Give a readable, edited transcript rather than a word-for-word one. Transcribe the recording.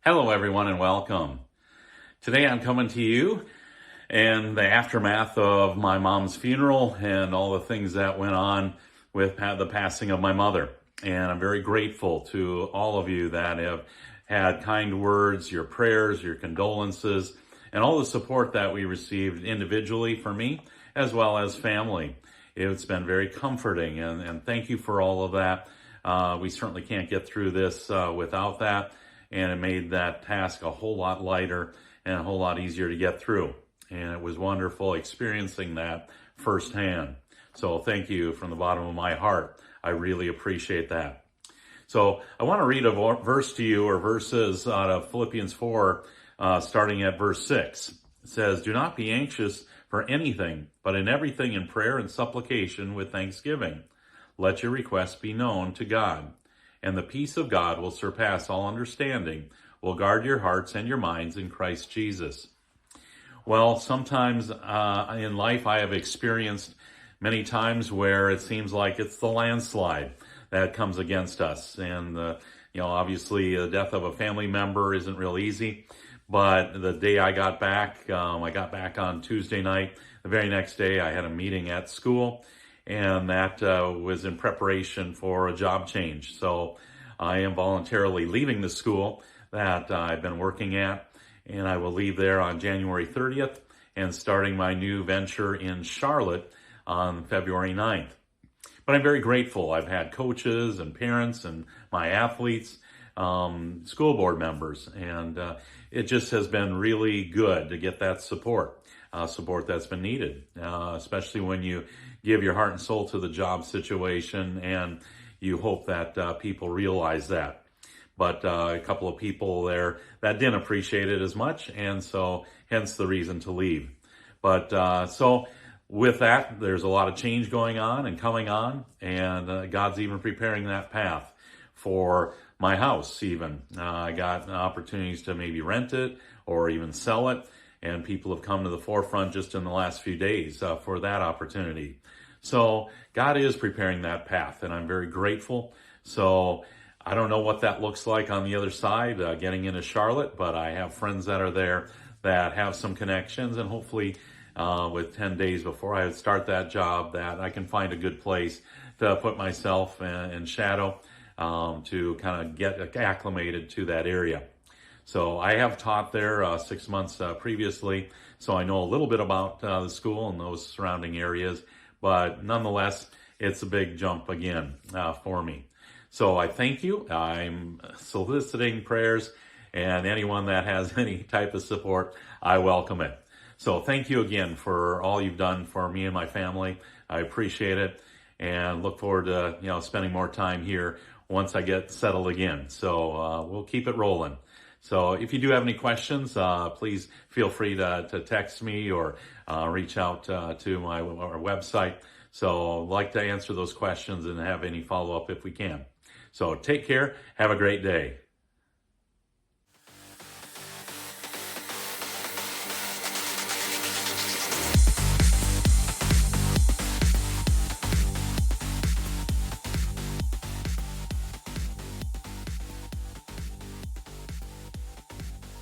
Hello, everyone, and welcome. Today I'm coming to you in the aftermath of my mom's funeral and all the things that went on with the passing of my mother. And I'm very grateful to all of you that have had kind words, your prayers, your condolences, and all the support that we received individually for me as well as family. It's been very comforting, and thank you for all of that. We certainly can't get through this without that. And it made that task a whole lot lighter and a whole lot easier to get through. And it was wonderful experiencing that firsthand. So thank you from the bottom of my heart. I really appreciate that. So I want to read a verse to you, or verses out of Philippians 4, starting at verse 6. It says, "Do not be anxious for anything, but in everything in prayer and supplication with thanksgiving. Let your requests be known to God. And the peace of God will surpass all understanding, will guard your hearts and your minds in Christ Jesus." Well, sometimes in life I have experienced many times where it seems like it's the landslide that comes against us. And, obviously the death of a family member isn't real easy. But the day I got back on Tuesday night. The very next day I had a meeting at school. And that was in preparation for a job change. So I am voluntarily leaving the school that I've been working at, and I will leave there on January 30th and starting my new venture in Charlotte on February 9th. But I'm very grateful. I've had coaches and parents and my athletes, school board members, and it just has been really good to get that support that's been needed, especially when you give your heart and soul to the job situation, and you hope that people realize that. But a couple of people there that didn't appreciate it as much, and so hence the reason to leave. But so with that, there's a lot of change going on and coming on, and God's even preparing that path for my house even. I got opportunities to maybe rent it or even sell it. And people have come to the forefront just in the last few days for that opportunity. So God is preparing that path, and I'm very grateful. So I don't know what that looks like on the other side, getting into Charlotte, but I have friends that are there that have some connections, and hopefully with 10 days before I start that job, that I can find a good place to put myself in shadow to kind of get acclimated to that area. So I have taught there 6 months previously, so I know a little bit about the school and those surrounding areas, but nonetheless, it's a big jump again for me. So I thank you. I'm soliciting prayers, and anyone that has any type of support, I welcome it. So thank you again for all you've done for me and my family. I appreciate it, and look forward to spending more time here once I get settled again. So we'll keep it rolling. So if you do have any questions, please feel free to text me or reach out to our website. So I'd like to answer those questions and have any follow-up if we can. So take care. Have a great day.